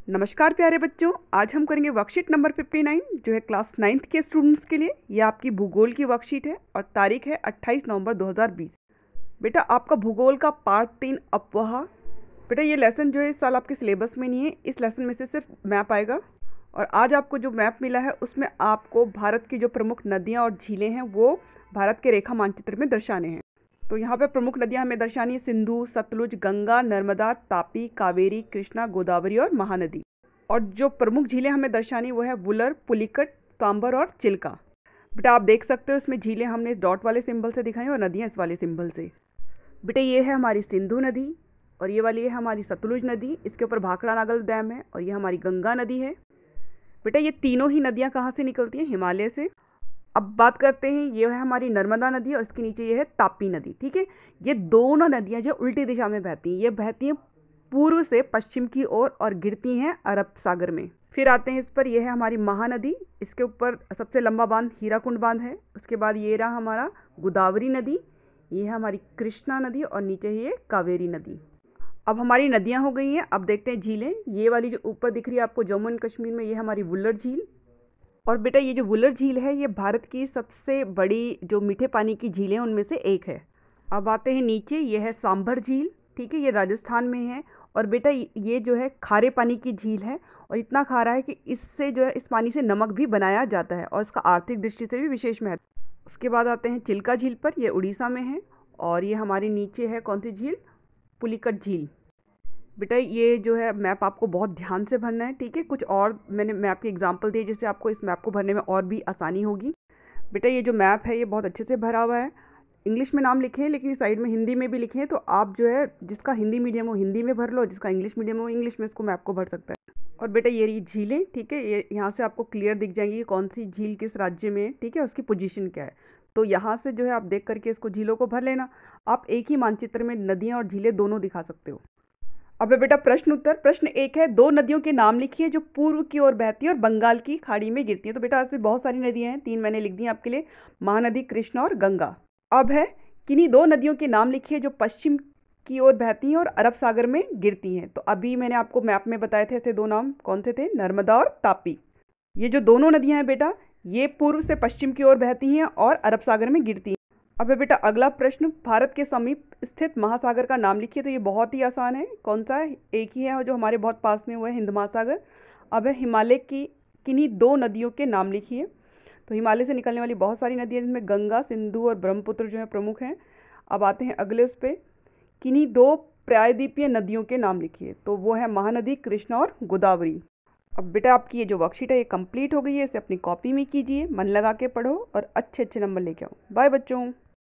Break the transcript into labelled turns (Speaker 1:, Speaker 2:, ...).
Speaker 1: नमस्कार प्यारे बच्चों, आज हम करेंगे वर्कशीट नंबर 59 जो है क्लास 9th के स्टूडेंट्स के लिए। ये आपकी भूगोल की वर्कशीट है और तारीख है 28 नवंबर 2020। बेटा आपका भूगोल का पार्ट 3 अपवाह। बेटा ये लेसन जो है इस साल आपके सिलेबस में नहीं है, इस लेसन में से सिर्फ मैप आएगा। और आज आपको जो मैप मिला है उसमें आपको भारत की जो प्रमुख नदियाँ और झीलें हैं वो भारत के रेखा मानचित्र में दर्शाने हैं। तो यहाँ पे प्रमुख नदियाँ हमें दर्शानी है सिंधु, सतलुज, गंगा, नर्मदा, तापी, कावेरी, कृष्णा, गोदावरी और महानदी। और जो प्रमुख झीलें हमें दर्शानी वो है वुलर, पुलिकट, कांबर और चिल्का। बेटा आप देख सकते हो इसमें झीलें हमने इस डॉट वाले सिंबल से दिखाई और नदियाँ इस वाले सिंबल से। बेटा ये है हमारी सिंधु नदी और ये वाली है हमारी सतलुज नदी, इसके ऊपर भाखड़ा नागल डैम है। और ये हमारी गंगा नदी है। बेटा ये तीनों ही नदियाँ कहाँ से निकलती हैं? हिमालय से। अब बात करते हैं, ये है हमारी नर्मदा नदी और इसके नीचे ये है तापी नदी। ठीक है, ये दोनों नदियाँ जो उल्टी दिशा में बहती हैं, ये बहती हैं पूर्व से पश्चिम की ओर और गिरती हैं अरब सागर में। फिर आते हैं इस पर, यह है हमारी महानदी, इसके ऊपर सबसे लंबा बांध हीराकुंड बांध है। उसके बाद ये रहा हमारा गोदावरी नदी, ये है हमारी कृष्णा नदी और नीचे ये कावेरी नदी। अब हमारी नदियाँ हो गई हैं। अब देखते हैं झीलें। ये वाली जो ऊपर दिख रही है आपको जम्मू एंड कश्मीर में, ये हमारी वुलर झील। और बेटा ये जो वुलर झील है ये भारत की सबसे बड़ी जो मीठे पानी की झीलें उनमें से एक है। अब आते हैं नीचे, ये है सांभर झील। ठीक है, ये राजस्थान में है। और बेटा ये जो है खारे पानी की झील है और इतना खारा है कि इससे जो है इस पानी से नमक भी बनाया जाता है और इसका आर्थिक दृष्टि से भी विशेष महत्व। उसके बाद आते हैं चिल्का झील पर, ये उड़ीसा में है। और ये हमारे नीचे है कौन सी झील? पुलिकट झील। बेटा ये जो है मैप आपको बहुत ध्यान से भरना है। ठीक है, कुछ और मैंने मैप के एग्जांपल दिए जिससे आपको इस मैप को भरने में और भी आसानी होगी। बेटा ये जो मैप है ये बहुत अच्छे से भरा हुआ है। इंग्लिश में नाम लिखे हैं लेकिन साइड में हिंदी में भी लिखे हैं, तो आप जो है जिसका हिंदी मीडियम हो हिंदी में भर लो, जिसका इंग्लिश मीडियम हो इंग्लिश में इसको मैप को भर सकता है। और बेटा ये रही झीलें। ठीक है, ये यहाँ से आपको क्लियर दिख जाएंगी कि कौन सी झील किस राज्य में है। ठीक है, उसकी पोजीशन क्या है। तो यहाँ से जो है आप देख करके इसको झीलों को भर लेना। आप एक ही मानचित्र में नदियाँ और झीलें दोनों दिखा सकते हो। अब बेटा प्रश्न उत्तर। प्रश्न 1 है, दो नदियों के नाम लिखिए जो पूर्व की ओर बहती है और बंगाल की खाड़ी में गिरती है। तो बेटा ऐसे बहुत सारी नदियां हैं, 3 मैंने लिख दी आपके लिए, महानदी, कृष्णा और गंगा। अब है, किन्हीं दो नदियों के नाम लिखिए जो पश्चिम की ओर बहती हैं और अरब सागर में गिरती हैं। तो अभी मैंने आपको मैप में बताए थे ऐसे दो नाम, कौन से थे? नर्मदा और तापी। ये जो दोनों नदियां हैं बेटा ये पूर्व से पश्चिम की ओर बहती हैं और अरब सागर में गिरती हैं। अब है बेटा अगला प्रश्न, भारत के समीप स्थित महासागर का नाम लिखिए। तो ये बहुत ही आसान है, कौन सा है? एक ही है जो हमारे बहुत पास में हुआ है, हिंद महासागर। अब है हिमालय की किन्हीं दो नदियों के नाम लिखिए। तो हिमालय से निकलने वाली बहुत सारी नदियाँ जिसमें गंगा, सिंधु और ब्रह्मपुत्र जो है प्रमुख हैं। अब आते हैं अगले उस पर, किन्हीं दो प्रायद्वीपीय नदियों के नाम लिखिए। तो वो है महानदी, कृष्णा और गोदावरी। अब बेटा आपकी ये जो वर्कशीट है ये कंप्लीट हो गई है, इसे अपनी कॉपी में कीजिए, मन लगा के पढ़ो और अच्छे अच्छे नंबर लेके आओ। बाय बच्चों।